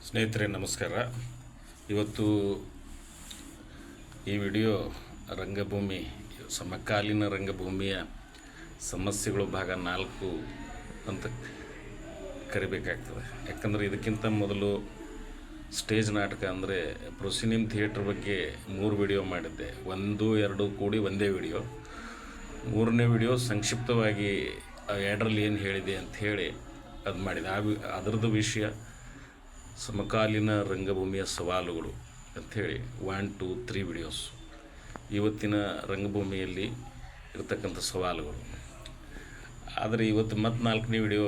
ಸ್ನೇಹಿತರೆ ನಮಸ್ಕಾರ. ಇವತ್ತು ಈ ವಿಡಿಯೋ ರಂಗಭೂಮಿ ಸಮಕಾಲೀನ ರಂಗಭೂಮಿಯ ಸಮಸ್ಯೆಗಳು ಭಾಗ 4 ಅಂತ ಕರಿಬೇಕಾಗ್ತದೆ. ಯಾಕಂದರೆ ಇದಕ್ಕಿಂತ ಮೊದಲು ಸ್ಟೇಜ್ ನಾಟಕ ಅಂದರೆ ಪ್ರೊಸಿನಿಯಂ ಥಿಯೇಟ್ರ್ ಬಗ್ಗೆ 3 ವಿಡಿಯೋ ಮಾಡಿದ್ದೆ. 1, 2 ಕೂಡಿ ಒಂದೇ ವಿಡಿಯೋ. 3ನೇ ವಿಡಿಯೋ ಸಂಕ್ಷಿಪ್ತವಾಗಿ 2ರಲ್ಲಿ ಏನು ಹೇಳಿದೆ ಅಂಥೇಳಿ ಅದು ಮಾಡಿದೆ. ಅದರದ್ದು ವಿಷಯ ಸಮಕಾಲೀನ ರಂಗಭೂಮಿಯ ಸವಾಲುಗಳು ಅಂಥೇಳಿ 1, 2, 3 ವಿಡಿಯೋಸ್. ಇವತ್ತಿನ ರಂಗಭೂಮಿಯಲ್ಲಿ ಇರತಕ್ಕಂಥ ಸವಾಲುಗಳು. ಆದರೆ ಇವತ್ತು ಮತ್ತು 4ನೇ ವಿಡಿಯೋ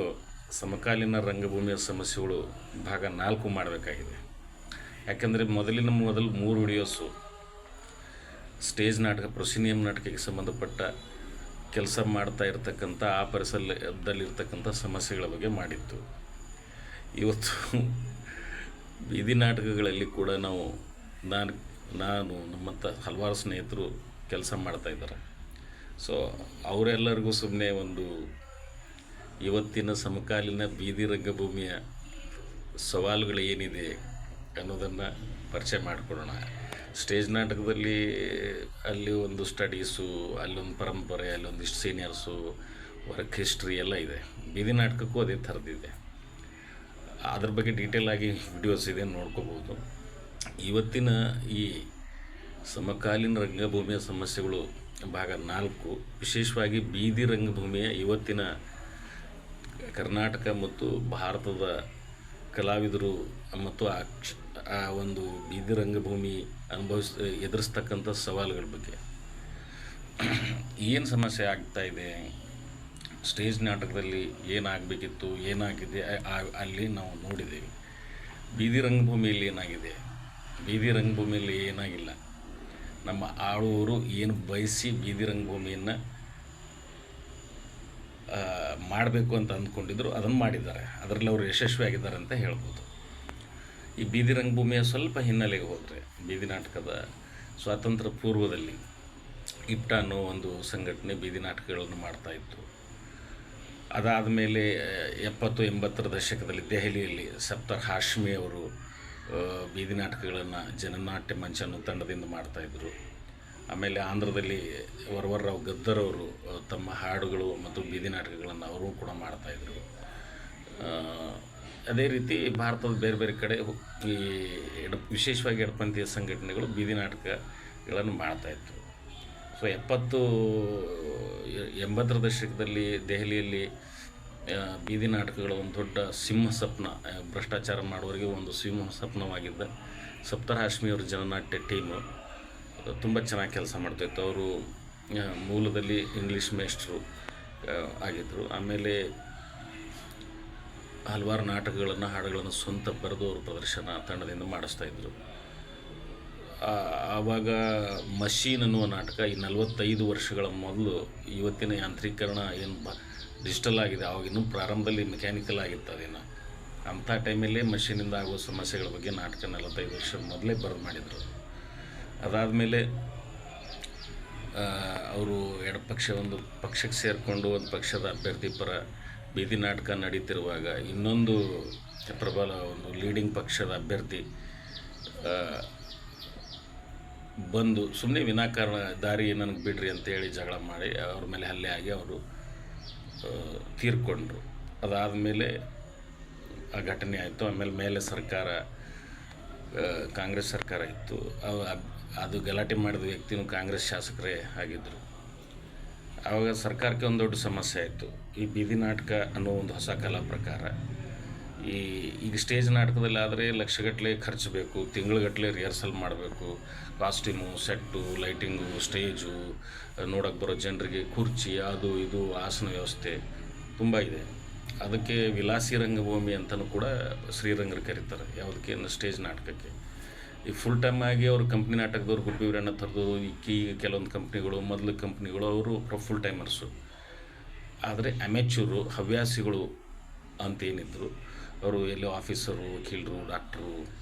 ಸಮಕಾಲೀನ ರಂಗಭೂಮಿಯ ಸಮಸ್ಯೆಗಳು ಭಾಗ 4 ಮಾಡಬೇಕಾಗಿದೆ. ಯಾಕಂದರೆ ಮೊದಲು 3 ವಿಡಿಯೋಸು ಸ್ಟೇಜ್ ನಾಟಕ ಪ್ರೊಸಿನಿಯಂ ನಾಟಕಕ್ಕೆ ಸಂಬಂಧಪಟ್ಟ ಕೆಲಸ ಮಾಡ್ತಾ ಇರತಕ್ಕಂಥ ಆ ಪರಿಸರದಲ್ಲಿರ್ತಕ್ಕಂಥ ಸಮಸ್ಯೆಗಳ ಬಗ್ಗೆ ಮಾಡಿತ್ತು. ಇವತ್ತು ಬೀದಿ ನಾಟಕಗಳಲ್ಲಿ ಕೂಡ ನಾನು ನಮ್ಮಂಥ ಹಲವಾರು ಸ್ನೇಹಿತರು ಕೆಲಸ ಮಾಡ್ತಾಯಿದ್ದಾರೆ. ಸೊ ಅವರೆಲ್ಲರಿಗೂ ಸುಮ್ಮನೆ ಇವತ್ತಿನ ಸಮಕಾಲೀನ ಬೀದಿ ರಂಗಭೂಮಿಯ ಸವಾಲುಗಳು ಏನಿದೆ ಅನ್ನೋದನ್ನು ಪರಿಚಯ ಮಾಡಿಕೊಡೋಣ. ಸ್ಟೇಜ್ ನಾಟಕದಲ್ಲಿ ಅಲ್ಲಿ ಒಂದು ಸ್ಟಡೀಸು, ಅಲ್ಲೊಂದು ಪರಂಪರೆ, ಅಲ್ಲೊಂದಿಷ್ಟು ಸೀನಿಯರ್ಸು, ವರ್ಕ್ ಹಿಸ್ಟ್ರಿ ಎಲ್ಲ ಇದೆ. ಬೀದಿ ನಾಟಕಕ್ಕೂ ಅದೇ ಥರದ್ದಿದೆ. ಅದ್ರ ಬಗ್ಗೆ ಡೀಟೇಲ್ ಆಗಿ ವಿಡಿಯೋಸ್ ಇದೆ, ನೋಡ್ಕೋಬೋದು. ಇವತ್ತಿನ ಈ ಸಮಕಾಲೀನ ರಂಗಭೂಮಿಯ ಸಮಸ್ಯೆಗಳು ಭಾಗ 4 ವಿಶೇಷವಾಗಿ ಬೀದಿ ರಂಗಭೂಮಿಯ ಇವತ್ತಿನ ಕರ್ನಾಟಕ ಮತ್ತು ಭಾರತದ ಕಲಾವಿದರು ಮತ್ತು ಆ ಒಂದು ಬೀದಿ ರಂಗಭೂಮಿ ಎದುರಿಸ್ತಕ್ಕಂಥ ಸವಾಲುಗಳ ಬಗ್ಗೆ ಏನು ಸಮಸ್ಯೆ ಆಗ್ತಾಯಿದೆ, ಸ್ಟೇಜ್ ನಾಟಕದಲ್ಲಿ ಏನಾಗಬೇಕಿತ್ತು, ಏನಾಗಿದೆ ಅಲ್ಲಿ ನಾವು ನೋಡಿದ್ದೇವೆ. ಬೀದಿ ರಂಗಭೂಮಿಯಲ್ಲಿ ಏನಾಗಿದೆ, ಬೀದಿ ರಂಗಭೂಮಿಯಲ್ಲಿ ಏನಾಗಿಲ್ಲ. ನಮ್ಮ ಆಳುವರು ಏನು ಬಯಸಿ ಬೀದಿ ರಂಗಭೂಮಿಯನ್ನು ಮಾಡಬೇಕು ಅಂತ ಅಂದ್ಕೊಂಡಿದ್ರು ಅದನ್ನು ಮಾಡಿದ್ದಾರೆ. ಅದರಲ್ಲಿ ಅವರು ಯಶಸ್ವಿಯಾಗಿದ್ದಾರೆ ಅಂತ ಹೇಳ್ಬೋದು. ಈ ಬೀದಿ ರಂಗಭೂಮಿಯ ಸ್ವಲ್ಪ ಹಿನ್ನೆಲೆಗೆ ಹೋದರೆ, ಬೀದಿ ನಾಟಕದ ಸ್ವಾತಂತ್ರ್ಯ ಪೂರ್ವದಲ್ಲಿ ಇಪ್ಟಾ ಅನ್ನೋ ಒಂದು ಸಂಘಟನೆ ಬೀದಿ ನಾಟಕಗಳನ್ನು ಮಾಡ್ತಾಯಿತ್ತು. ಅದಾದ ಮೇಲೆ 70-80ರ ದಶಕದಲ್ಲಿ ದೆಹಲಿಯಲ್ಲಿ ಸಪ್ತರ್ ಹಾಶ್ಮಿ ಅವರು ಬೀದಿ ನಾಟಕಗಳನ್ನು ಜನನಾಟ್ಯ ಮಂಚ ಅನ್ನೋ ತಂಡದಿಂದ ಮಾಡ್ತಾಯಿದ್ರು. ಆಮೇಲೆ ಆಂಧ್ರದಲ್ಲಿ ವರವರರಾವ್ ಗದ್ದರ್ ಅವರು ತಮ್ಮ ಹಾಡುಗಳು ಮತ್ತು ಬೀದಿ ನಾಟಕಗಳನ್ನು ಅವರು ಕೂಡ ಮಾಡ್ತಾಯಿದ್ರು. ಅದೇ ರೀತಿ ಭಾರತದ ಬೇರೆ ಬೇರೆ ಕಡೆ ಈ ವಿಶೇಷವಾಗಿ ಎಡಪಂಥೀಯ ಸಂಘಟನೆಗಳು ಬೀದಿ ನಾಟಕಗಳನ್ನು ಮಾಡ್ತಾಯಿತ್ತು. ಸೊ 70-80ರ ದಶಕದಲ್ಲಿ ದೆಹಲಿಯಲ್ಲಿ ಬೀದಿ ನಾಟಕಗಳ ಒಂದು ದೊಡ್ಡ ಸಿಂಹ ಸ್ವಪ್ನ, ಭ್ರಷ್ಟಾಚಾರ ಮಾಡುವವರಿಗೆ ಒಂದು ಸಿಂಹ ಸ್ವಪ್ನವಾಗಿದ್ದ ಸಪ್ತರ್ ಹಾಶ್ಮಿಯವ್ರ ಜನನಾಟ್ಯ ಟೀಮು ತುಂಬ ಚೆನ್ನಾಗಿ ಕೆಲಸ ಮಾಡ್ತಾಯಿತ್ತು. ಅವರು ಮೂಲದಲ್ಲಿ ಇಂಗ್ಲೀಷ್ ಮೇಷ್ಟ್ರು ಆಗಿದ್ದರು. ಆಮೇಲೆ ಹಲವಾರು ನಾಟಕಗಳನ್ನು, ಹಾಡುಗಳನ್ನು ಸ್ವಂತ ಬರೆದು ಅವರು ಪ್ರದರ್ಶನ ತಂಡದಿಂದ ಮಾಡಿಸ್ತಾಯಿದ್ರು. ಆವಾಗ ಮಷೀನ್ ಅನ್ನುವ ನಾಟಕ ಈ 45 ವರ್ಷಗಳ ಮೊದಲು, ಇವತ್ತಿನ ಯಾಂತ್ರೀಕರಣ ಏನು ಡಿಜಿಟಲ್ ಆಗಿದೆ, ಆವಾಗ ಇನ್ನೂ ಪ್ರಾರಂಭದಲ್ಲಿ ಮೆಕ್ಯಾನಿಕಲ್ ಆಗಿತ್ತು. ಅದೇನು ಅಂಥ ಟೈಮಲ್ಲೇ ಮಷೀನಿಂದ ಆಗುವ ಸಮಸ್ಯೆಗಳ ಬಗ್ಗೆ ನಾಟಕ 45 ವರ್ಷದ ಮೊದಲೇ ಬರೆದು ಮಾಡಿದರು. ಅದಾದಮೇಲೆ ಅವರು ಒಂದು ಪಕ್ಷಕ್ಕೆ ಸೇರಿಕೊಂಡು ಒಂದು ಪಕ್ಷದ ಅಭ್ಯರ್ಥಿ ಪರ ಬೀದಿ ನಾಟಕ ನಡೀತಿರುವಾಗ ಇನ್ನೊಂದು ಪ್ರಬಲ ಒಂದು ಲೀಡಿಂಗ್ ಪಕ್ಷದ ಅಭ್ಯರ್ಥಿ ಬಂದು ಸುಮ್ಮನೆ ವಿನಾಕಾರಣ ದಾರಿ ನನಗೆ ಬಿಡ್ರಿ ಅಂತೇಳಿ ಜಗಳ ಮಾಡಿ ಅವ್ರ ಮೇಲೆ ಹಲ್ಲೆ ಆಗಿ ಅವರು ತೀರ್ಕೊಂಡ್ರು. ಅದಾದಮೇಲೆ ಆ ಘಟನೆ ಆಯಿತು. ಆಮೇಲೆ ಸರ್ಕಾರ, ಕಾಂಗ್ರೆಸ್ ಸರ್ಕಾರ ಇತ್ತು. ಅದು ಗಲಾಟೆ ಮಾಡಿದ ವ್ಯಕ್ತಿನೂ ಕಾಂಗ್ರೆಸ್ ಶಾಸಕರೇ ಆಗಿದ್ದರು. ಆವಾಗ ಸರ್ಕಾರಕ್ಕೆ ಒಂದು ದೊಡ್ಡ ಸಮಸ್ಯೆ ಆಯಿತು. ಈ ಬೀದಿ ನಾಟಕ ಅನ್ನೋ ಒಂದು ಹೊಸ ಕಲಾ ಪ್ರಕಾರ, ಈಗ ಸ್ಟೇಜ್ ನಾಟಕದಲ್ಲಿ ಆದರೆ ಲಕ್ಷಗಟ್ಟಲೆ ಖರ್ಚು ಬೇಕು, ತಿಂಗಳುಗಟ್ಟಲೆ ರಿಹರ್ಸಲ್ ಮಾಡಬೇಕು, ಕಾಸ್ಟ್ಯೂಮು, ಸೆಟ್ಟು, ಲೈಟಿಂಗು, ಸ್ಟೇಜು, ನೋಡೋಕ್ಕೆ ಬರೋ ಜನರಿಗೆ ಕುರ್ಚಿ, ಅದು ಇದು ಆಸನ ವ್ಯವಸ್ಥೆ ತುಂಬ ಇದೆ. ಅದಕ್ಕೆ ವಿಲಾಸಿ ರಂಗಭೂಮಿ ಅಂತಲೂ ಕೂಡ ಶ್ರೀರಂಗರು ಕರೀತಾರೆ. ಯಾವುದಕ್ಕೆ ಸ್ಟೇಜ್ ನಾಟಕಕ್ಕೆ. ಈ ಫುಲ್ ಟೈಮ್ ಆಗಿ ಅವರು ಕಂಪ್ನಿ ನಾಟಕದವ್ರು ಗುಬ್ಬಿ ವೀರಣ್ಣ ಥರದ್ದು ಈಗ ಕೆಲವೊಂದು ಕಂಪ್ನಿಗಳು, ಮೊದಲು ಕಂಪ್ನಿಗಳು ಅವರು ಫುಲ್ ಟೈಮರ್ಸು. ಆದರೆ ಅಮೆಚೂರು, ಹವ್ಯಾಸಿಗಳು ಅಂತೇನಿದ್ರು ಅವರು ಎಲ್ಲೋ ಆಫೀಸರು, ವಕೀಲರು, ಡಾಕ್ಟ್ರು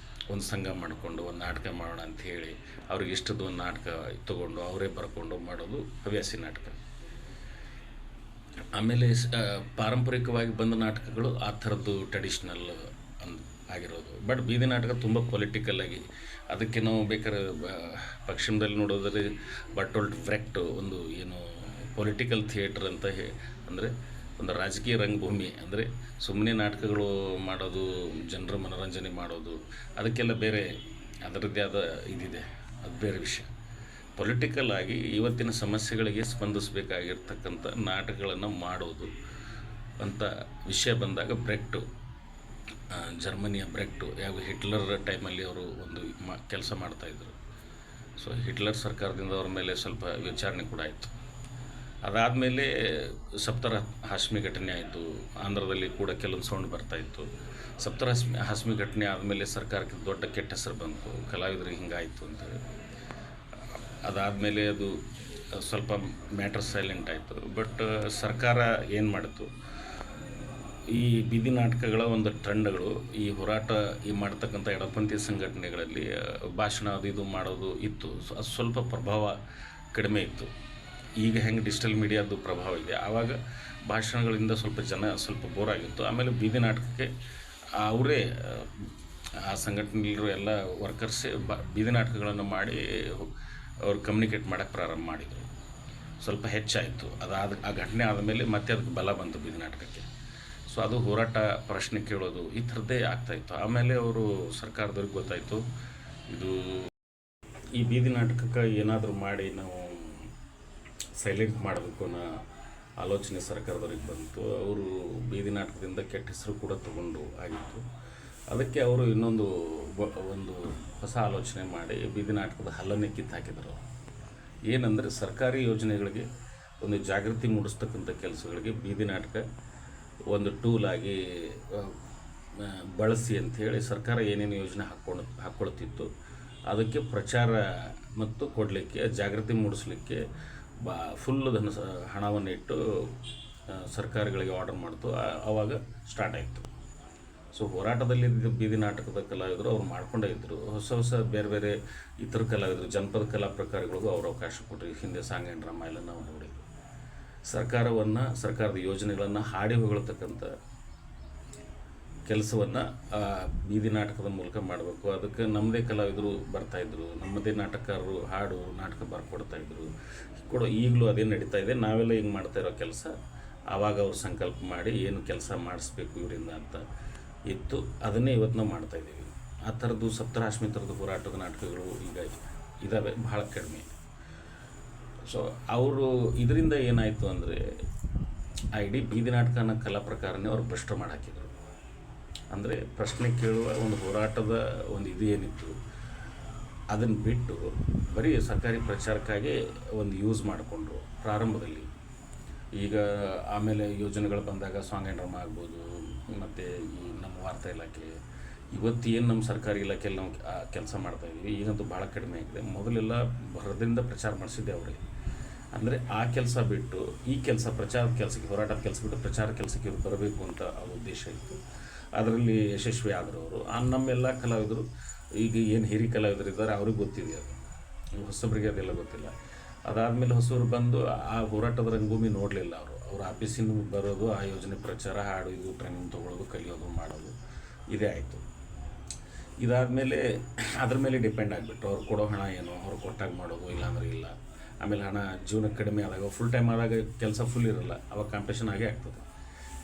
ಒಂದು ಸಂಘ ಮಾಡಿಕೊಂಡು ಒಂದು ನಾಟಕ ಮಾಡೋಣ ಅಂಥೇಳಿ ಅವ್ರಿಗೆ ಇಷ್ಟದ ಒಂದು ನಾಟಕ ತೊಗೊಂಡು ಅವರೇ ಬರ್ಕೊಂಡು ಮಾಡೋದು ಹವ್ಯಾಸಿ ನಾಟಕ. ಆಮೇಲೆ ಪಾರಂಪರಿಕವಾಗಿ ಬಂದ ನಾಟಕಗಳು ಆ ಥರದ್ದು ಟ್ರೆಡಿಷ್ನಲ್ ಆಗಿರೋದು. ಬಟ್ ಬೀದಿ ನಾಟಕ ತುಂಬ ಪೊಲಿಟಿಕಲ್ಲಾಗಿ, ಅದಕ್ಕೆ ನಾವು ಬೇಕಾದ್ರೆ ಪಶ್ಚಿಮದಲ್ಲಿ ನೋಡೋದ್ರೆ ಬರ್ಟೋಲ್ಟ್ ಬ್ರೆಕ್ಟ್ ಒಂದು ಏನು ಪೊಲಿಟಿಕಲ್ ಥಿಯೇಟ್ರ್ ಅಂತ ಅಂದರೆ ಒಂದು ರಾಜಕೀಯ ರಂಗಭೂಮಿ, ಅಂದರೆ ಸುಮ್ಮನೆ ನಾಟಕಗಳು ಮಾಡೋದು, ಜನರ ಮನೋರಂಜನೆ ಮಾಡೋದು, ಅದಕ್ಕೆಲ್ಲ ಬೇರೆ ಅದರದ್ದೇ ಆದ ಇದಿದೆ, ಅದು ಬೇರೆ ವಿಷಯ. ಪೊಲಿಟಿಕಲ್ ಆಗಿ ಇವತ್ತಿನ ಸಮಸ್ಯೆಗಳಿಗೆ ಸ್ಪಂದಿಸಬೇಕಾಗಿರ್ತಕ್ಕಂಥ ನಾಟಕಗಳನ್ನು ಮಾಡೋದು ಅಂತ ವಿಷಯ ಬಂದಾಗ ಬ್ರೆಕ್ಟು, ಜರ್ಮನಿಯ ಬ್ರೆಕ್ಟು, ಯಾವ ಹಿಟ್ಲರ್ ಟೈಮಲ್ಲಿ ಅವರು ಒಂದು ಕೆಲಸ ಮಾಡ್ತಾಯಿದ್ರು. ಸೊ ಹಿಟ್ಲರ್ ಸರ್ಕಾರದಿಂದ ಅವ್ರ ಮೇಲೆ ಸ್ವಲ್ಪ ವಿಚಾರಣೆ ಕೂಡ ಆಯಿತು. ಅದಾದಮೇಲೆ ಸಪ್ತರ ಹಾಶ್ಮಿ ಘಟನೆ ಆಯಿತು. ಆಂಧ್ರದಲ್ಲಿ ಕೂಡ ಕೆಲವೊಂದು ಸೌಂಡ್ ಬರ್ತಾಯಿತ್ತು. ಸಪ್ತರ ಹಾಶ್ಮಿ ಘಟನೆ ಆದಮೇಲೆ ಸರ್ಕಾರಕ್ಕೆ ದೊಡ್ಡ ಕೆಟ್ಟ ಹೆಸರು ಬಂತು, ಕಲಾವಿದರಿಗೆ ಹಿಂಗಾಯಿತು ಅಂತೇಳಿ. ಅದಾದಮೇಲೆ ಅದು ಸ್ವಲ್ಪ ಮ್ಯಾಟರ್ ಸೈಲೆಂಟ್ ಆಯಿತು. ಬಟ್ ಸರ್ಕಾರ ಏನು ಮಾಡಿತು, ಈ ಬೀದಿ ನಾಟಕಗಳ ಒಂದು ಟ್ರೆಂಡ್ಗಳು, ಈ ಹೋರಾಟ ಈ ಮಾಡ್ತಕ್ಕಂಥ ಎಡಪಂಥಿ ಸಂಘಟನೆಗಳಲ್ಲಿ ಭಾಷಣ ಅದು ಇದು ಮಾಡೋದು ಇತ್ತು. ಅದು ಸ್ವಲ್ಪ ಪ್ರಭಾವ ಕಡಿಮೆ ಇತ್ತು. ಈಗ ಹೆಂಗೆ ಡಿಜಿಟಲ್ ಮೀಡಿಯಾದ್ದು ಪ್ರಭಾವ ಇದೆ, ಆವಾಗ ಭಾಷಣಗಳಿಂದ ಸ್ವಲ್ಪ ಜನ ಸ್ವಲ್ಪ ಬೋರ್ ಆಗಿತ್ತು. ಆಮೇಲೆ ಬೀದಿ ನಾಟಕಕ್ಕೆ ಅವರೇ ಆ ಸಂಘಟನೆಯಲ್ಲಿರೋ ಎಲ್ಲ ವರ್ಕರ್ಸೇ ಬೀದಿ ನಾಟಕಗಳನ್ನು ಮಾಡಿ ಅವ್ರು ಕಮ್ಯುನಿಕೇಟ್ ಮಾಡೋಕ್ಕೆ ಪ್ರಾರಂಭ ಮಾಡಿದರು. ಸ್ವಲ್ಪ ಹೆಚ್ಚಾಯಿತು. ಆ ಘಟನೆ ಆದಮೇಲೆ ಮತ್ತೆ ಅದಕ್ಕೆ ಬಲ ಬಂತು ಬೀದಿ ನಾಟಕಕ್ಕೆ. ಸೊ ಅದು ಹೋರಾಟ, ಪ್ರಶ್ನೆ ಕೇಳೋದು, ಈ ಥರದ್ದೇ ಆಗ್ತಾಯಿತ್ತು. ಆಮೇಲೆ ಅವರು ಸರ್ಕಾರದವ್ರಿಗೆ ಗೊತ್ತಾಯಿತು, ಇದು ಈ ಬೀದಿ ನಾಟಕಕ್ಕೆ ಏನಾದರೂ ಮಾಡಿ ನಾವು ಸೈಲೆಂಟ್ ಮಾಡಬೇಕು ಅನ್ನೋ ಆಲೋಚನೆ ಸರ್ಕಾರದವ್ರಿಗೆ ಬಂತು. ಅವರು ಬೀದಿ ನಾಟಕದಿಂದ ಕೆಟ್ಟ ಹೆಸರು ಕೂಡ ತಗೊಂಡು ಆಗಿತ್ತು. ಅದಕ್ಕೆ ಅವರು ಇನ್ನೊಂದು ಒಂದು ಹೊಸ ಆಲೋಚನೆ ಮಾಡಿ ಬೀದಿ ನಾಟಕದ ಹಲ್ಲನ್ನೇ ಕಿತ್ತಾಕಿದರು. ಏನಂದರೆ ಸರ್ಕಾರಿ ಯೋಜನೆಗಳಿಗೆ ಒಂದು ಜಾಗೃತಿ ಮೂಡಿಸ್ತಕ್ಕಂಥ ಕೆಲಸಗಳಿಗೆ ಬೀದಿ ನಾಟಕ ಒಂದು ಟೂಲಾಗಿ ಬಳಸಿ ಅಂಥೇಳಿ ಸರ್ಕಾರ ಏನೇನು ಯೋಜನೆ ಹಾಕ್ಕೊಳ್ತಿತ್ತು ಅದಕ್ಕೆ ಪ್ರಚಾರ ಮತ್ತು ಕೊಡಲಿಕ್ಕೆ, ಜಾಗೃತಿ ಮೂಡಿಸ್ಲಿಕ್ಕೆ ಫುಲ್ ಹಣವನ್ನು ಇಟ್ಟು ಸರ್ಕಾರಗಳಿಗೆ ಆರ್ಡರ್ ಮಾಡ್ತು. ಆವಾಗ ಸ್ಟಾರ್ಟ್ ಆಯಿತು. ಸೊ ಹೋರಾಟದಲ್ಲಿ ಬೀದಿ ನಾಟಕದ ಕಲಾವಿದರು ಅವ್ರು ಮಾಡ್ಕೊಂಡೇ ಇದ್ದರು. ಹೊಸ ಹೊಸ ಬೇರೆ ಬೇರೆ ಇತರ ಕಲಾವಿದರು, ಜನಪದ ಕಲಾ ಪ್ರಕಾರಗಳಿಗೂ ಅವ್ರು ಅವಕಾಶ ಕೊಟ್ಟರು. ಹಿಂದೆ ಸಾಂಗ್ ಆ್ಯಂಡ್ ಡ್ರಾಮಾ ಎಲ್ಲ ನಾವು ನೋಡಿದ್ವಿ. ಸರ್ಕಾರದ ಯೋಜನೆಗಳನ್ನು ಹಾಡಿ ಹೊಗಳ್ತಕ್ಕಂಥ ಕೆಲಸವನ್ನು ಬೀದಿ ನಾಟಕದ ಮೂಲಕ ಮಾಡಬೇಕು. ಅದಕ್ಕೆ ನಮ್ಮದೇ ಕಲಾವಿದರು ಬರ್ತಾಯಿದ್ರು, ನಮ್ಮದೇ ನಾಟಕಕಾರರು ಹಾಡು ನಾಟಕ ಬರ್ಕೊಡ್ತಾಯಿದ್ರು. ಈಗಲೂ ಅದೇ ನಡೀತಾ ಇದೆ. ನಾವೆಲ್ಲ ಹಿಂಗೆ ಮಾಡ್ತಾ ಇರೋ ಕೆಲಸ ಆವಾಗ ಅವ್ರು ಸಂಕಲ್ಪ ಮಾಡಿ ಏನು ಕೆಲಸ ಮಾಡಿಸ್ಬೇಕು ಇವರಿಂದ ಅಂತ ಇತ್ತು. ಅದನ್ನೇ ಇವತ್ತು ನಾವು ಮಾಡ್ತಾಯಿದ್ದೀವಿ. ಆ ಥರದ್ದು ಸಪ್ತರಾಶ್ಮಿ ಥರದ್ದು ಹೋರಾಟದ ನಾಟಕಗಳು ಈಗ ಇದ್ದಾವೆ, ಭಾಳ ಕಡಿಮೆ. ಸೊ ಅವರು ಇದರಿಂದ ಏನಾಯಿತು ಅಂದರೆ ಆ ಇಡೀ ಬೀದಿ ನಾಟಕ ಅನ್ನೋ ಕಲಾ ಪ್ರಕಾರನೇ ಅವ್ರು ಭ್ರಷ್ಟ ಮಾಡಾಕಿದ್ರು. ಅಂದರೆ ಪ್ರಶ್ನೆ ಕೇಳುವ ಒಂದು ಹೋರಾಟದ ಒಂದು ಇದು ಏನಿತ್ತು ಅದನ್ನು ಬಿಟ್ಟು ಬರೀ ಸರ್ಕಾರಿ ಪ್ರಚಾರಕ್ಕಾಗಿ ಒಂದು ಯೂಸ್ ಮಾಡಿಕೊಂಡ್ರು ಪ್ರಾರಂಭದಲ್ಲಿ. ಈಗ ಆಮೇಲೆ ಯೋಜನೆಗಳು ಬಂದಾಗ ಸಾಂಗ್ ಆ್ಯಂಡ್ ಡ್ರಾಮಾ ಆಗ್ಬೋದು, ಮತ್ತು ಈ ನಮ್ಮ ವಾರ್ತಾ ಇಲಾಖೆ, ಇವತ್ತು ಏನು ನಮ್ಮ ಸರ್ಕಾರಿ ಇಲಾಖೆಯಲ್ಲಿ ನಾವು ಕೆಲಸ ಮಾಡ್ತಾಯಿದ್ದೀವಿ, ಈಗಂತೂ ಭಾಳ ಕಡಿಮೆ ಆಗಿದೆ. ಮೊದಲೆಲ್ಲ ಭರದಿಂದ ಪ್ರಚಾರ ಮಾಡಿಸಿದ್ದೆ ಅವರೇ. ಅಂದರೆ ಆ ಕೆಲಸ ಬಿಟ್ಟು ಈ ಕೆಲಸ, ಪ್ರಚಾರದ ಕೆಲಸಕ್ಕೆ, ಹೋರಾಟದ ಕೆಲಸ ಬಿಟ್ಟು ಪ್ರಚಾರ ಕೆಲಸಕ್ಕೆ ಇವರು ಬರಬೇಕು ಅಂತ ಆ ಉದ್ದೇಶ ಇತ್ತು. ಅದರಲ್ಲಿ ಯಶಸ್ವಿ ಆದರು ಅವರು. ನಮ್ಮೆಲ್ಲ ಕಲಾವಿದರು, ಈಗ ಏನು ಹಿರಿಯ ಕಲಾವಿದರು ಇದ್ದಾರೆ ಅವ್ರಿಗೆ ಗೊತ್ತಿದೆ, ಅದು ಹೊಸಬರಿಗೆ ಅದೆಲ್ಲ ಗೊತ್ತಿಲ್ಲ. ಅದಾದಮೇಲೆ ಹೊಸವರು ಬಂದು ಆ ಹೋರಾಟದ ರಂಗಭೂಮಿ ನೋಡಲಿಲ್ಲ. ಅವ್ರ ಆಫೀಸಿಂದ ಬರೋದು, ಆ ಯೋಜನೆ ಪ್ರಚಾರ, ಹಾಡು ಇದು ಟ್ರೈನಿಂಗ್ ತೊಗೊಳ್ಳೋದು, ಕಲಿಯೋದು, ಮಾಡೋದು, ಇದೇ ಆಯಿತು. ಇದಾದಮೇಲೆ ಅದ್ರ ಮೇಲೆ ಡಿಪೆಂಡ್ ಆಗಿಬಿಟ್ಟು ಅವ್ರು ಕೊಡೋ ಹಣ ಏನು, ಅವ್ರು ಕೊಟ್ಟಾಗ ಮಾಡೋದು, ಇಲ್ಲಾಂದ್ರೆ ಇಲ್ಲ. ಆಮೇಲೆ ಹಣ ಜೀವನಕ್ಕೆ ಕಡಿಮೆ ಆದಾಗ, ಫುಲ್ ಟೈಮ್ ಆದಾಗ ಕೆಲಸ ಫುಲ್ ಇರೋಲ್ಲ, ಅವಾಗ ಕಾಂಪಿಟೇಷನ್ ಆಗೇ ಆಗ್ತದೆ.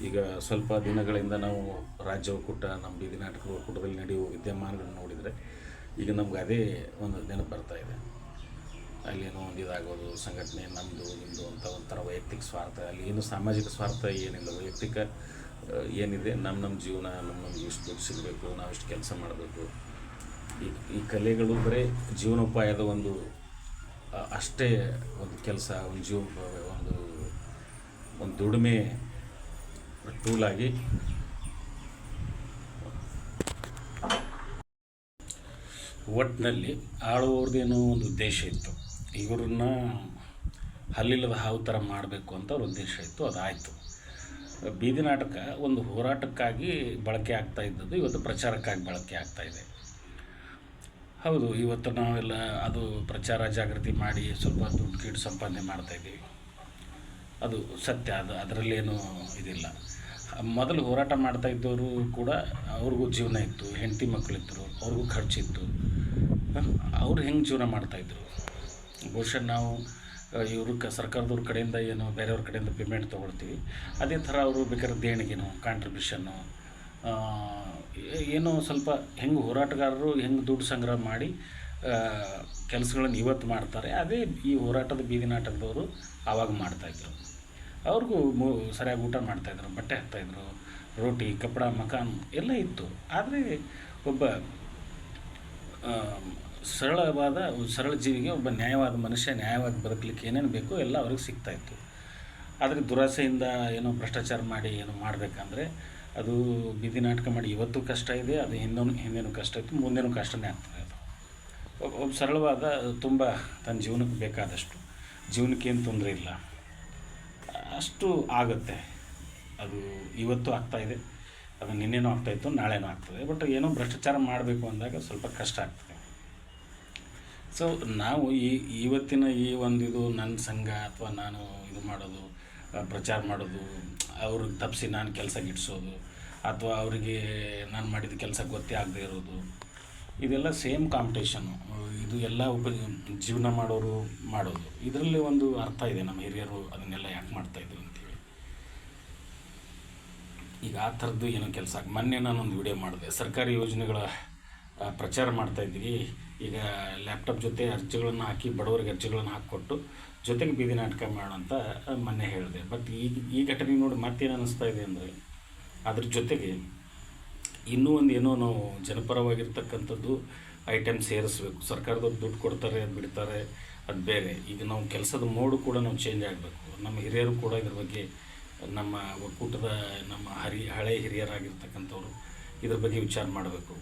ಈಗ ಸ್ವಲ್ಪ ದಿನಗಳಿಂದ ನಾವು ರಾಜ್ಯ ಒಕ್ಕೂಟ, ನಮ್ಮ ಬೀದಿ ನಾಟಕ ಒಕ್ಕೂಟದಲ್ಲಿ ನಡೆಯುವ ವಿದ್ಯಮಾನಗಳನ್ನ ನೋಡಿದರೆ ಈಗ ನಮ್ಗೆ ಅದೇ ಒಂದು ನೆನಪು ಬರ್ತಾಯಿದೆ. ಅಲ್ಲೇನೋ ಒಂದು ಇದಾಗೋದು, ಸಂಘಟನೆ ನಮ್ಮದು ನಿಮ್ಮದು ಅಂತ ಒಂಥರ ವೈಯಕ್ತಿಕ ಸ್ವಾರ್ಥ. ಅಲ್ಲಿ ಏನು ಸಾಮಾಜಿಕ ಸ್ವಾರ್ಥ ಏನಿಲ್ಲ, ವೈಯಕ್ತಿಕ ಏನಿದೆ, ನಮ್ಮ ಜೀವನ ನಮ್ಗೆ ಇಷ್ಟು ದುಡ್ಡು ಸಿಗಬೇಕು, ನಾವು ಇಷ್ಟು ಕೆಲಸ ಮಾಡಬೇಕು. ಈ ಕಲೆಗಳು ಬರೀ ಜೀವನೋಪಾಯದ ಒಂದು ಅಷ್ಟೇ ಒಂದು ಕೆಲಸ, ಒಂದು ದುಡಿಮೆ ಟೂಲಾಗಿ ಒಟ್ಟಿನಲ್ಲಿ ಆಳುವವ್ರದ್ದೇನೋ ಒಂದು ಉದ್ದೇಶ ಇತ್ತು. ಇವ್ರನ್ನ ಹಲ್ಲಿಲ್ಲದ ಹಾವು ಥರ ಮಾಡಬೇಕು ಅಂತ ಅವ್ರ ಉದ್ದೇಶ ಇತ್ತು. ಅದಾಯಿತು. ಬೀದಿ ನಾಟಕ ಒಂದು ಹೋರಾಟಕ್ಕಾಗಿ ಬಳಕೆ ಆಗ್ತಾ ಇದ್ದದ್ದು ಇವತ್ತು ಪ್ರಚಾರಕ್ಕಾಗಿ ಬಳಕೆ ಆಗ್ತಾಯಿದೆ. ಹೌದು, ಇವತ್ತು ನಾವೆಲ್ಲ ಅದು ಪ್ರಚಾರ ಜಾಗೃತಿ ಮಾಡಿ ಸ್ವಲ್ಪ ದುಡ್ಡು ಸಂಪಾದನೆ ಮಾಡ್ತಾಯಿದ್ದೀವಿ, ಅದು ಸತ್ಯ. ಅದರಲ್ಲೇನೂ ಇದಿಲ್ಲ. ಮೊದಲು ಹೋರಾಟ ಮಾಡ್ತಾ ಇದ್ದವರು ಕೂಡ ಅವ್ರಿಗೂ ಜೀವನ ಇತ್ತು, ಹೆಂಡತಿ ಮಕ್ಕಳಿದ್ದರು, ಅವ್ರಿಗೂ ಖರ್ಚಿತ್ತು. ಅವ್ರು ಹೆಂಗೆ ಜೀವನ ಮಾಡ್ತಾಯಿದ್ರು? ಬಹುಶಃ ನಾವು ಇವರು ಸರ್ಕಾರದವ್ರ ಕಡೆಯಿಂದ ಏನು ಬೇರೆಯವ್ರ ಕಡೆಯಿಂದ ಪೇಮೆಂಟ್ ತೊಗೊಳ್ತೀವಿ, ಅದೇ ಥರ ಅವರು ಬೇಕಾದ್ರೆ ದೇಣಿಗೆನೋ ಕಾಂಟ್ರಿಬ್ಯೂಷನ್ನು ಏನೋ ಸ್ವಲ್ಪ ಹೆಂಗೆ ಹೋರಾಟಗಾರರು ಹೆಂಗೆ ದುಡ್ಡು ಸಂಗ್ರಹ ಮಾಡಿ ಕೆಲಸಗಳನ್ನು ಇವತ್ತು ಮಾಡ್ತಾರೆ, ಅದೇ ಈ ಹೋರಾಟದ ಬೀದಿ ನಾಟಕದವರು ಆವಾಗ ಮಾಡ್ತಾಯಿದ್ರು. ಅವ್ರಿಗೂ ಸರಿಯಾಗಿ ಊಟ ಮಾಡ್ತಾಯಿದ್ರು, ಬಟ್ಟೆ ಹಾಕ್ತಾಯಿದ್ರು, ರೋಟಿ ಕಪಡ ಮಕಾನ್ ಎಲ್ಲ ಇತ್ತು. ಆದರೆ ಒಬ್ಬ ಸರಳ ಜೀವಿಗೆ, ಒಬ್ಬ ನ್ಯಾಯವಾದ ಮನುಷ್ಯ ನ್ಯಾಯವಾಗಿ ಬದುಕಲಿಕ್ಕೆ ಏನೇನು ಬೇಕೋ ಎಲ್ಲ ಅವ್ರಿಗೆ ಸಿಗ್ತಾಯಿತ್ತು. ಆದರೆ ದುರಾಸೆಯಿಂದ ಏನೋ ಭ್ರಷ್ಟಾಚಾರ ಮಾಡಿ ಏನೋ ಮಾಡಬೇಕಂದ್ರೆ ಅದು ಬೀದಿ ನಾಟಕ ಮಾಡಿ ಇವತ್ತು ಕಷ್ಟ ಇದೆ, ಅದು ಹಿಂದೇನೂ ಕಷ್ಟ ಇತ್ತು, ಮುಂದೇನೂ ಕಷ್ಟನೇ ಆಗ್ತದೆ. ಅದು ಒಬ್ಬ ಸರಳವಾದ ತುಂಬ ತನ್ನ ಜೀವನಕ್ಕೆ ಬೇಕಾದಷ್ಟು, ಜೀವನಕ್ಕೆ ಏನು ತೊಂದರೆ ಇಲ್ಲ ಅಷ್ಟು ಆಗುತ್ತೆ. ಅದು ಇವತ್ತು ಆಗ್ತಾಯಿದೆ, ಅದು ನಿನ್ನೆನೂ ಆಗ್ತಾಯಿತ್ತು, ನಾಳೆನೂ ಆಗ್ತದೆ. ಬಟ್ ಏನೋ ಭ್ರಷ್ಟಾಚಾರ ಮಾಡಬೇಕು ಅಂದಾಗ ಸ್ವಲ್ಪ ಕಷ್ಟ ಆಗ್ತದೆ. ಸೊ ನಾವು ಇವತ್ತಿನ ಈ ಒಂದು ಇದು ನನ್ನ ಸಂಘ ಅಥವಾ ನಾನು ಇದು ಮಾಡೋದು, ಪ್ರಚಾರ ಮಾಡೋದು, ಅವ್ರಿಗೆ ತಪ್ಪಿಸಿ ನಾನು ಕೆಲಸ ಗಿಟ್ಟಿಸೋದು ಅಥವಾ ಅವರಿಗೆ ನಾನು ಮಾಡಿದ ಕೆಲಸ ಗೊತ್ತೇ ಆಗದೆ ಇರೋದು, ಇದೆಲ್ಲ ಸೇಮ್ ಕಾಂಪಿಟೇಷನ್ನು. ಇದು ಎಲ್ಲ ಜೀವನ ಮಾಡೋರು ಮಾಡೋದು. ಇದರಲ್ಲಿ ಒಂದು ಅರ್ಥ ಇದೆ, ನಮ್ಮ ಹಿರಿಯರು ಅದನ್ನೆಲ್ಲ ಯಾಕೆ ಮಾಡ್ತಾಯಿದ್ರು ಅಂತೇಳಿ. ಈಗ ಆ ಥರದ್ದು ಏನೋ ಕೆಲಸ. ಮೊನ್ನೆ ನಾನೊಂದು ವಿಡಿಯೋ ಮಾಡಿದೆ, ಸರ್ಕಾರಿ ಯೋಜನೆಗಳ ಪ್ರಚಾರ ಮಾಡ್ತಾಯಿದ್ವಿ. ಈಗ ಲ್ಯಾಪ್ಟಾಪ್ ಜೊತೆ ಅರ್ಜಿಗಳನ್ನು ಹಾಕಿ, ಬಡವರಿಗೆ ಅರ್ಜಿಗಳನ್ನು ಹಾಕಿಕೊಟ್ಟು ಜೊತೆಗೆ ಬೀದಿ ನಾಟಕ ಮಾಡೋಣ ಅಂತ ಮೊನ್ನೆ ಹೇಳಿದೆ. ಬಟ್ ಈ ಘಟನೆ ನೋಡಿ ಮತ್ತೇನು ಅನ್ನಿಸ್ತಾ ಇದೆ ಅಂದರೆ, ಅದ್ರ ಜೊತೆಗೆ ಇನ್ನೂ ಒಂದು ಏನೋ ನಾವು ಜನಪರವಾಗಿರ್ತಕ್ಕಂಥದ್ದು ಐಟಮ್ ಸೇರಿಸ್ಬೇಕು. ಸರ್ಕಾರದವ್ರು ದುಡ್ಡು ಕೊಡ್ತಾರೆ, ಅದು ಬಿಡ್ತಾರೆ, ಅದು ಬೇರೆ. ಈಗ ನಾವು ಕೆಲಸದ ಮೋಡು ಕೂಡ ನಾವು ಚೇಂಜ್ ಆಗಬೇಕು. ನಮ್ಮ ಹಿರಿಯರು ಕೂಡ ಇದ್ರ ಬಗ್ಗೆ, ನಮ್ಮ ಒಕ್ಕೂಟದ ನಮ್ಮ ಹಳೆ ಹಿರಿಯರಾಗಿರ್ತಕ್ಕಂಥವ್ರು ಇದ್ರ ಬಗ್ಗೆ ವಿಚಾರ ಮಾಡಬೇಕು.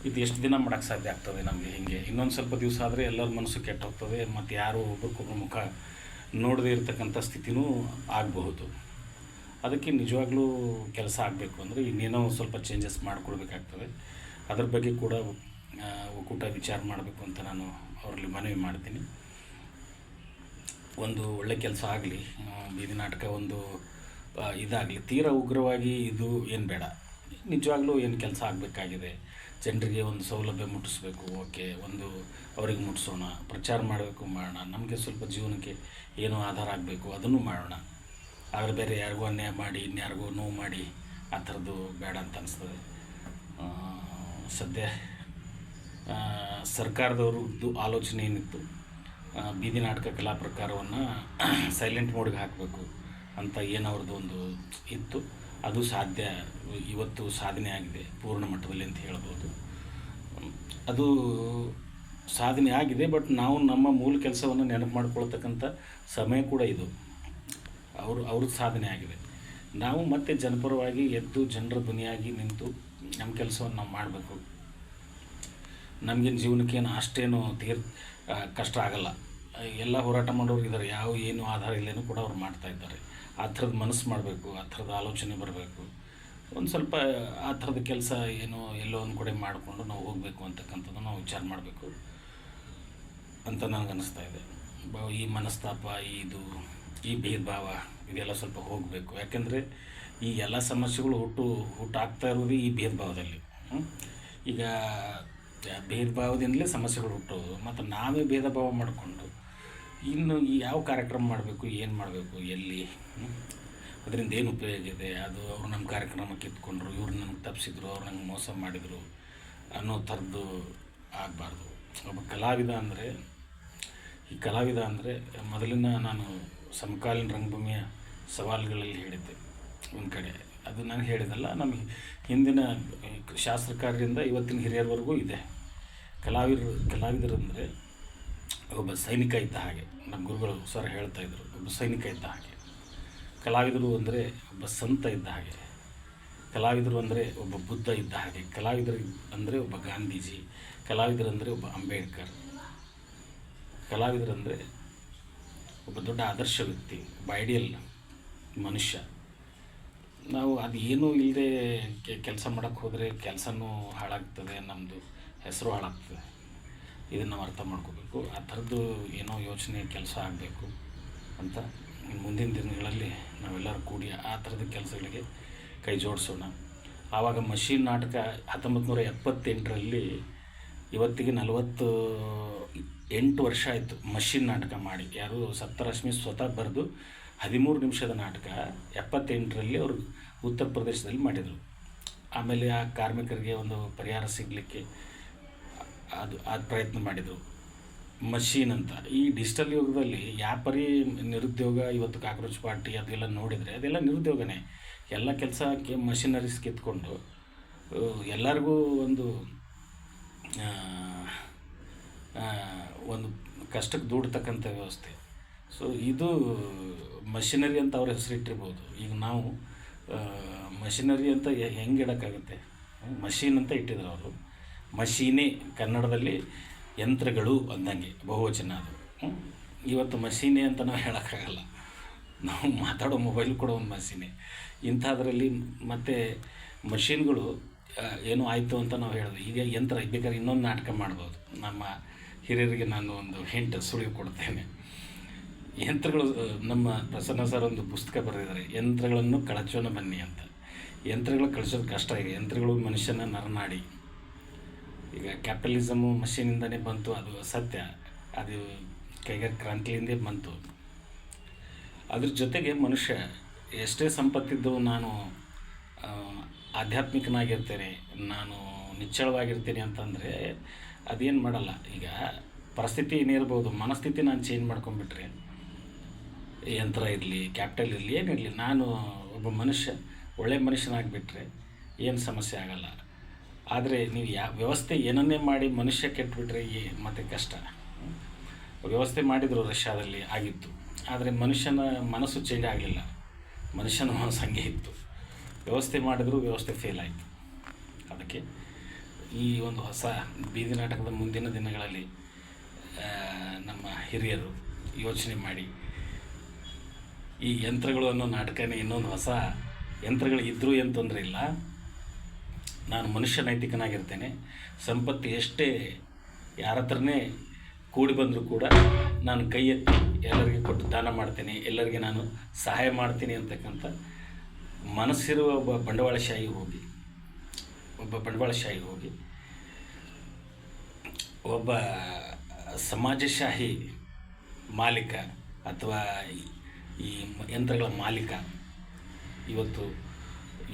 ಇದು ಎಷ್ಟು ದಿನ ಮಾಡೋಕ್ಕೆ ಸಾಧ್ಯ ಆಗ್ತದೆ ನಮಗೆ? ಹೀಗೆ ಇನ್ನೊಂದು ಸ್ವಲ್ಪ ದಿವಸ ಆದರೆ ಎಲ್ಲರ ಮನಸ್ಸು ಕೆಟ್ಟು ಹೋಗ್ತದೆ, ಮತ್ತು ಯಾರು ಒಬ್ಬರಿಗೊಬ್ಬರ ಮುಖ ನೋಡದೇ ಇರತಕ್ಕಂಥ ಸ್ಥಿತಿನೂ ಆಗಬಹುದು. ಅದಕ್ಕೆ ನಿಜವಾಗ್ಲೂ ಕೆಲಸ ಆಗಬೇಕು ಅಂದರೆ ಇನ್ನೇನೋ ಸ್ವಲ್ಪ ಚೇಂಜಸ್ ಮಾಡಿಕೊಡ್ಬೇಕಾಗ್ತದೆ. ಅದ್ರ ಬಗ್ಗೆ ಕೂಡ ಒಕ್ಕೂಟ ವಿಚಾರ ಮಾಡಬೇಕು ಅಂತ ನಾನು ಅವರಲ್ಲಿ ಮನವಿ ಮಾಡ್ತೀನಿ. ಒಂದು ಒಳ್ಳೆ ಕೆಲಸ ಆಗಲಿ, ಬೀದಿ ನಾಟಕ ಒಂದು ಇದಾಗಲಿ. ತೀರಾ ಉಗ್ರವಾಗಿ ಇದು ಏನು ಬೇಡ, ನಿಜವಾಗ್ಲೂ ಏನು ಕೆಲಸ ಆಗಬೇಕಾಗಿದೆ. ಜನರಿಗೆ ಒಂದು ಸೌಲಭ್ಯ ಮುಟ್ಟಿಸ್ಬೇಕು, ಓಕೆ, ಒಂದು ಅವರಿಗೆ ಮುಟ್ಟಿಸೋಣ, ಪ್ರಚಾರ ಮಾಡಬೇಕು, ಮಾಡೋಣ. ನಮಗೆ ಸ್ವಲ್ಪ ಜೀವನಕ್ಕೆ ಏನೋ ಆಧಾರ ಆಗಬೇಕು, ಅದನ್ನು ಮಾಡೋಣ. ಆದರೆ ಬೇರೆ ಯಾರಿಗೂ ಅನ್ಯಾಯ ಮಾಡಿ ಇನ್ಯಾರಿಗೂ ನೋವು ಮಾಡಿ ಆ ಥರದ್ದು ಬೇಡ ಅಂತ ಅನಿಸ್ತದೆ. ಸದ್ಯ ಸರ್ಕಾರದವ್ರದ್ದು ಆಲೋಚನೆ ಏನಿತ್ತು, ಬೀದಿ ನಾಟಕ ಕಲಾ ಪ್ರಕಾರವನ್ನು ಸೈಲೆಂಟ್ ಮೋಡ್ಗೆ ಹಾಕಬೇಕು ಅಂತ ಏನವ್ರದ್ದು ಒಂದು ಇತ್ತು, ಅದು ಸಾಧ್ಯ, ಇವತ್ತು ಸಾಧನೆ ಆಗಿದೆ ಪೂರ್ಣ ಮಟ್ಟದಲ್ಲಿ ಅಂತ ಹೇಳ್ಬೋದು. ಅದು ಸಾಧನೆ ಆಗಿದೆ. ಬಟ್ ನಾವು ನಮ್ಮ ಮೂಲ ಕೆಲಸವನ್ನು ನೆನಪು ಮಾಡ್ಕೊಳ್ತಕ್ಕಂಥ ಸಮಯ ಕೂಡ ಇದು. ಅವ್ರದ್ದು ಸಾಧನೆ ಆಗಿದೆ. ನಾವು ಮತ್ತೆ ಜನಪರವಾಗಿ ಎದ್ದು ಜನರ ಧ್ವನಿಯಾಗಿ ನಿಂತು ನಮ್ಮ ಕೆಲಸವನ್ನು ನಾವು ಮಾಡಬೇಕು. ನಮಗೇನು ಜೀವನಕ್ಕೇನು ಅಷ್ಟೇನು ಕಷ್ಟ ಆಗಲ್ಲ. ಎಲ್ಲ ಹೋರಾಟ ಮಾಡೋರು ಇದ್ದಾರೆ, ಏನು ಆಧಾರ ಇಲ್ಲೇನೂ ಕೂಡ ಅವ್ರು ಮಾಡ್ತಾಯಿದ್ದಾರೆ. ಆ ಥರದ ಮನಸ್ಸು ಮಾಡಬೇಕು, ಆ ಥರದ ಆಲೋಚನೆ ಬರಬೇಕು. ಒಂದು ಸ್ವಲ್ಪ ಆ ಥರದ ಕೆಲಸ ಏನೋ ಎಲ್ಲೋ ಒಂದು ಕಡೆ ಮಾಡಿಕೊಂಡು ನಾವು ಹೋಗಬೇಕು ಅಂತಕ್ಕಂಥದ್ದು ನಾವು ವಿಚಾರ ಮಾಡಬೇಕು ಅಂತ ನನಗೆ ಅನ್ನಿಸ್ತಾ ಇದೆ. ಈ ಮನಸ್ತಾಪ, ಈ ಭೇದ ಭಾವ ಇದೆಲ್ಲ ಸ್ವಲ್ಪ ಹೋಗಬೇಕು. ಯಾಕೆಂದರೆ ಈ ಎಲ್ಲ ಸಮಸ್ಯೆಗಳು ಹುಟ್ಟಾಗ್ತಾ ಇರೋದು ಈ ಭೇದ ಭಾವದಲ್ಲಿ. ಈಗ ಭೇದ ಭಾವದಿಂದಲೇ ಸಮಸ್ಯೆಗಳು ಹುಟ್ಟೋದು. ಮತ್ತು ನಾವೇ ಭೇದ ಭಾವ ಮಾಡಿಕೊಂಡು ಇನ್ನು ಯಾವ ಕಾರ್ಯಕ್ರಮ ಮಾಡಬೇಕು, ಏನು ಮಾಡಬೇಕು, ಎಲ್ಲಿ, ಅದರಿಂದ ಏನು ಉಪಯೋಗ ಇದೆ, ಅದು ಅವರು ನಮ್ಮ ಕಾರ್ಯಕ್ರಮ ಕಿತ್ಕೊಂಡ್ರು, ಇವ್ರು ನನಗೆ ತಪ್ಪಿಸಿದ್ರು, ಅವ್ರು ನಂಗೆ ಮೋಸ ಮಾಡಿದರು ಅನ್ನೋ ಥರದ್ದು ಆಗಬಾರ್ದು. ಒಬ್ಬ ಕಲಾವಿದ ಅಂದರೆ ಮೊದಲಿನ ನಾನು ಸಮಕಾಲೀನ ರಂಗಭೂಮಿಯ ಸವಾಲುಗಳಲ್ಲಿ ಹೇಳಿದ್ದೆ ಒಂದು ಕಡೆ. ಅದು ನಾನು ಹೇಳಿದಲ್ಲ, ನಮಗೆ ಹಿಂದಿನ ಶಾಸ್ತ್ರಕಾರರಿಂದ ಇವತ್ತಿನ ಹಿರಿಯರವರೆಗೂ ಇದೆ. ಕಲಾವಿದರಂದರೆ ಒಬ್ಬ ಸೈನಿಕ ಇದ್ದ ಹಾಗೆ. ನಮ್ಮ ಗುರುಗಳು ಸರ್ ಹೇಳ್ತಾಯಿದ್ರು, ಒಬ್ಬ ಸೈನಿಕ ಇದ್ದ ಹಾಗೆ. ಕಲಾವಿದರು ಅಂದರೆ ಒಬ್ಬ ಸಂತ ಇದ್ದ ಹಾಗೆ. ಕಲಾವಿದರು ಅಂದರೆ ಒಬ್ಬ ಬುದ್ಧ ಇದ್ದ ಹಾಗೆ. ಕಲಾವಿದರು ಅಂದರೆ ಒಬ್ಬ ಗಾಂಧೀಜಿ. ಕಲಾವಿದರಂದರೆ ಒಬ್ಬ ಅಂಬೇಡ್ಕರ್. ಕಲಾವಿದರಂದರೆ ಒಬ್ಬ ದೊಡ್ಡ ಆದರ್ಶ ವ್ಯಕ್ತಿ, ಒಬ್ಬ ಐಡಿಯಲ್ ಮನುಷ್ಯ. ನಾವು ಅದು ಏನೂ ಇಲ್ಲದೆ ಕೆಲಸ ಮಾಡೋಕ್ಕೆ ಹೋದರೆ ಕೆಲಸನೂ ಹಾಳಾಗ್ತದೆ, ನಮ್ಮದು ಹೆಸರು ಹಾಳಾಗ್ತದೆ. ಇದನ್ನು ನಾವು ಅರ್ಥ ಮಾಡ್ಕೋಬೇಕು. ಆ ಥರದ್ದು ಏನೋ ಯೋಚನೆ ಕೆಲಸ ಆಗಬೇಕು ಅಂತ ಮುಂದಿನ ದಿನಗಳಲ್ಲಿ ನಾವೆಲ್ಲರೂ ಕೂಡಿ ಆ ಥರದ ಕೆಲಸಗಳಿಗೆ ಕೈ ಜೋಡಿಸೋಣ. ಆವಾಗ ಮಷೀನ್ ನಾಟಕ 1978ರಲ್ಲಿ, ಇವತ್ತಿಗೆ 48 ವರ್ಷ ಆಯಿತು ಮಷೀನ್ ನಾಟಕ ಮಾಡಿ. ಯಾರು ಸಪ್ತರಶ್ಮಿ ಸ್ವತಃ ಬರೆದು 13 ನಿಮಿಷದ ನಾಟಕ 78ರಲ್ಲಿ ಅವರು ಉತ್ತರ ಪ್ರದೇಶದಲ್ಲಿ ಮಾಡಿದರು. ಆಮೇಲೆ ಆ ಕಾರ್ಮಿಕರಿಗೆ ಒಂದು ಪರಿಹಾರ ಸಿಗಲಿಕ್ಕೆ ಅದು ಪ್ರಯತ್ನ ಮಾಡಿದರು. ಮಷೀನ್ ಅಂತ. ಈ ಡಿಜಿಟಲ್ ಯುಗದಲ್ಲಿ ಯಾಪರಿ ನಿರುದ್ಯೋಗ, ಇವತ್ತು ಕಾಕ್ರೋಚ್ ಪಾರ್ಟಿ ಅದೆಲ್ಲ ನೋಡಿದರೆ ಅದೆಲ್ಲ ನಿರುದ್ಯೋಗನೇ. ಎಲ್ಲ ಕೆಲಸ ಮಷಿನರೀಸ್ ಕಿತ್ಕೊಂಡು ಎಲ್ಲರಿಗೂ ಒಂದು ಕಷ್ಟಕ್ಕೆ ದುಡ್ತಕ್ಕಂಥ ವ್ಯವಸ್ಥೆ. ಸೊ ಇದು ಮಷಿನರಿ ಅಂತ ಅವ್ರ ಹೆಸರಿಟ್ಟಿರ್ಬೋದು. ಈಗ ನಾವು ಮಷಿನರಿ ಅಂತ ಹೆಂಗೆ ಇಡೋಕ್ಕಾಗುತ್ತೆ? ಮಷೀನ್ ಅಂತ ಇಟ್ಟಿದ್ರು ಅವರು. ಮಷೀನೇ ಕನ್ನಡದಲ್ಲಿ ಯಂತ್ರಗಳು ಅಂದಂಗೆ ಬಹುವಚನ ಅದು. ಇವತ್ತು ಮಷೀನೇ ಅಂತ ನಾವು ಹೇಳೋಕ್ಕಾಗಲ್ಲ. ನಾವು ಮಾತಾಡೋ ಮೊಬೈಲ್ ಕೂಡ ಒಂದು ಮಷೀನೇ. ಇಂಥದ್ರಲ್ಲಿ ಮತ್ತು ಮಷೀನ್ಗಳು ಏನೋ ಆಯಿತು ಅಂತ ನಾವು ಹೇಳಿದ್ವಿ. ಈಗ ಯಂತ್ರ ಬೇಕಾದ್ರೆ ಇನ್ನೊಂದು ನಾಟಕ ಮಾಡ್ಬೋದು. ನಮ್ಮ ಹಿರಿಯರಿಗೆ ನಾನು ಒಂದು ಹಿಂಟ್ ಸುಳಿವು ಕೊಡ್ತೇನೆ. ಯಂತ್ರಗಳು, ನಮ್ಮ ಪ್ರಸನ್ನ ಸರ್ ಒಂದು ಪುಸ್ತಕ ಬರೆದಿದ್ದಾರೆ, ಯಂತ್ರಗಳನ್ನು ಕಳಚೋಣ ಬನ್ನಿ ಅಂತ. ಯಂತ್ರಗಳು ಕಳಿಸೋದು ಕಷ್ಟ. ಈಗ ಯಂತ್ರಗಳು ಮನುಷ್ಯನ ನರನಾಡಿ. ಈಗ ಕ್ಯಾಪಿಟಲಿಸಮು ಮಷೀನಿಂದನೇ ಬಂತು, ಅದು ಸತ್ಯ. ಅದು ಕೈಗಾರಿಕಾ ಕ್ರಾಂತಿಯಿಂದೇ ಬಂತು. ಅದ್ರ ಜೊತೆಗೆ ಮನುಷ್ಯ ಎಷ್ಟೇ ಸಂಪತ್ತಿದ್ದು ನಾನು ಆಧ್ಯಾತ್ಮಿಕನಾಗಿರ್ತೇನೆ, ನಾನು ನಿಚ್ಚಳವಾಗಿರ್ತೀನಿ ಅಂತಂದರೆ ಅದೇನು ಮಾಡಲ್ಲ. ಈಗ ಪರಿಸ್ಥಿತಿ ಏನಿರ್ಬೋದು, ಮನಸ್ಥಿತಿ ನಾನು ಚೇಂಜ್ ಮಾಡ್ಕೊಂಡ್ಬಿಟ್ರೆ, ಯಂತ್ರ ಇರಲಿ, ಕ್ಯಾಪಿಟಲ್ ಇರಲಿ, ಏನಿರಲಿ, ನಾನು ಒಬ್ಬ ಮನುಷ್ಯ ಒಳ್ಳೆಯ ಮನುಷ್ಯನಾಗಿಬಿಟ್ರೆ ಏನು ಸಮಸ್ಯೆ ಆಗಲ್ಲ. ಆದರೆ ನೀವು ವ್ಯವಸ್ಥೆ ಏನನ್ನೇ ಮಾಡಿ ಮನುಷ್ಯ ಕೆಟ್ಟುಬಿಟ್ರೆ ಮತ್ತೆ ಕಷ್ಟ. ವ್ಯವಸ್ಥೆ ಮಾಡಿದರು, ರಷ್ಯಾದಲ್ಲಿ ಆಗಿತ್ತು. ಆದರೆ ಮನುಷ್ಯನ ಮನಸ್ಸು ಚೇಂಜ್ ಆಗಲಿಲ್ಲ, ಮನುಷ್ಯನ ಮನಸ್ಸು ಹಂಗೆ ಇತ್ತು. ವ್ಯವಸ್ಥೆ ಮಾಡಿದ್ರು, ವ್ಯವಸ್ಥೆ ಫೇಲ್ ಆಯಿತು. ಅದಕ್ಕೆ ಈ ಒಂದು ಹೊಸ ಬೀದಿ ನಾಟಕದ ಮುಂದಿನ ದಿನಗಳಲ್ಲಿ ನಮ್ಮ ಹಿರಿಯರು ಯೋಚನೆ ಮಾಡಿ ಈ ಯಂತ್ರಗಳು ಅನ್ನೋ ನಾಟಕನೇ ಇನ್ನೊಂದು ಹೊಸ ಯಂತ್ರಗಳು ಇದ್ದರೂ ಏನು ತೊಂದರೆ ಇಲ್ಲ, ನಾನು ಮನುಷ್ಯ ನೈತಿಕನಾಗಿರ್ತೇನೆ, ಸಂಪತ್ತು ಎಷ್ಟೇ ಯಾರ ಹತ್ರನೇ ಕೂಡಿ ಬಂದರೂ ಕೂಡ ನಾನು ಕೈ ಎತ್ತಿ ಎಲ್ಲರಿಗೆ ಕೊಟ್ಟು ದಾನ ಮಾಡ್ತೇನೆ, ಎಲ್ಲರಿಗೆ ನಾನು ಸಹಾಯ ಮಾಡ್ತೀನಿ ಅಂತಕ್ಕಂಥ ಮನಸ್ಸಿರುವ ಒಬ್ಬ ಬಂಡವಾಳಶಾಹಿ ಹೋಗಿ ಒಬ್ಬ ಸಮಾಜಶಾಹಿ ಮಾಲೀಕ ಅಥವಾ ಈ ಯಂತ್ರಗಳ ಮಾಲೀಕ ಇವತ್ತು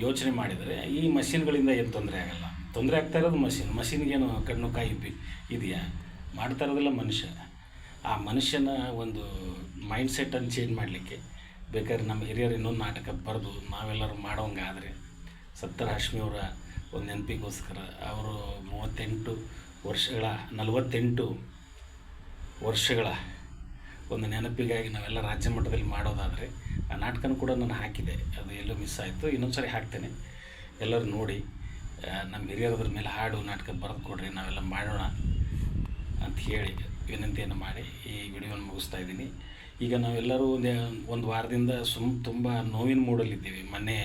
ಯೋಚನೆ ಮಾಡಿದರೆ ಈ ಮಷಿನ್ಗಳಿಂದ ಏನು ತೊಂದರೆ ಆಗಲ್ಲ. ತೊಂದರೆ ಆಗ್ತಾ ಇರೋದು ಮಷಿನ್ಗೇನು ಕಣ್ಣು ಕಾಯಿ ಇದೆಯಾ? ಮಾಡ್ತಾ ಇರೋದಿಲ್ಲ ಮನುಷ್ಯ. ಆ ಮನುಷ್ಯನ ಒಂದು ಮೈಂಡ್ಸೆಟ್ಟನ್ನು ಚೇಂಜ್ ಮಾಡಲಿಕ್ಕೆ ಬೇಕಾದ್ರೆ ನಮ್ಮ ಹಿರಿಯರು ಇನ್ನೊಂದು ನಾಟಕ ಬರೆದು ನಾವೆಲ್ಲರೂ ಮಾಡೋಂಗಾದರೆ, ಸಪ್ತರಶ್ಮಿಯವರ ಒಂದು ನೆನಪಿಗೋಸ್ಕರ ಅವರು 48 ವರ್ಷಗಳ ಒಂದು ನೆನಪಿಗಾಗಿ ನಾವೆಲ್ಲ ರಾಜ್ಯ ಮಟ್ಟದಲ್ಲಿ ಮಾಡೋದಾದರೆ, ಆ ನಾಟಕನೂ ಕೂಡ ನಾನು ಹಾಕಿದೆ, ಅದು ಎಲ್ಲೋ ಮಿಸ್ ಆಯಿತು. ಇನ್ನೊಂದು ಸಾರಿ ಹಾಕ್ತೇನೆ, ಎಲ್ಲರೂ ನೋಡಿ. ನಮ್ಮ ಹಿರಿಯರದ್ರ ಮೇಲೆ ಹಾಡು ನಾಟಕ ಬರೆದು ಕೊಡ್ರಿ, ನಾವೆಲ್ಲ ಮಾಡೋಣ ಅಂತ ಹೇಳಿ ವಿನಂತಿಯನ್ನು ಮಾಡಿ ಈ ವಿಡಿಯೋವನ್ನು ಮುಗಿಸ್ತಾ ಇದ್ದೀನಿ. ಈಗ ನಾವೆಲ್ಲರೂ ಒಂದು ವಾರದಿಂದ ತುಂಬ ನೋವಿನ ಮೂಡಲ್ಲಿದ್ದೀವಿ. ಮೊನ್ನೆ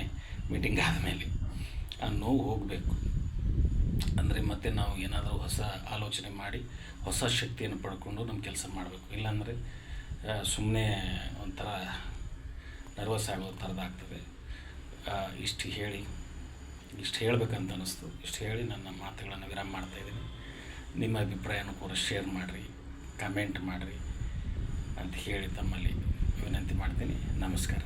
ಮೀಟಿಂಗ್ ಆದಮೇಲೆ ಆ ನೋವು ಹೋಗಬೇಕು ಅಂದರೆ ಮತ್ತೆ ನಾವು ಏನಾದರೂ ಹೊಸ ಆಲೋಚನೆ ಮಾಡಿ ಹೊಸ ಶಕ್ತಿಯನ್ನು ಪಡ್ಕೊಂಡು ನಮ್ಮ ಕೆಲಸ ಮಾಡಬೇಕು. ಇಲ್ಲಾಂದರೆ ಸುಮ್ಮನೆ ಒಂಥರ ನರ್ವಸ್ ಆಗೋ ಥರದ್ದಾಗ್ತದೆ. ಇಷ್ಟು ಹೇಳಬೇಕಂತ ಅನ್ನಿಸ್ತು. ಇಷ್ಟು ಹೇಳಿ ನನ್ನ ಮಾತುಗಳನ್ನು ವಿರಾಮ ಮಾಡ್ತಾಯಿದ್ದೀನಿ. ನಿಮ್ಮ ಅಭಿಪ್ರಾಯನೂ ಕೂಡ ಶೇರ್ ಮಾಡಿರಿ, ಕಮೆಂಟ್ ಮಾಡಿರಿ ಅಂತ ಹೇಳಿ ತಮ್ಮಲ್ಲಿ ವಿನಂತಿ ಮಾಡ್ತೀನಿ. ನಮಸ್ಕಾರ.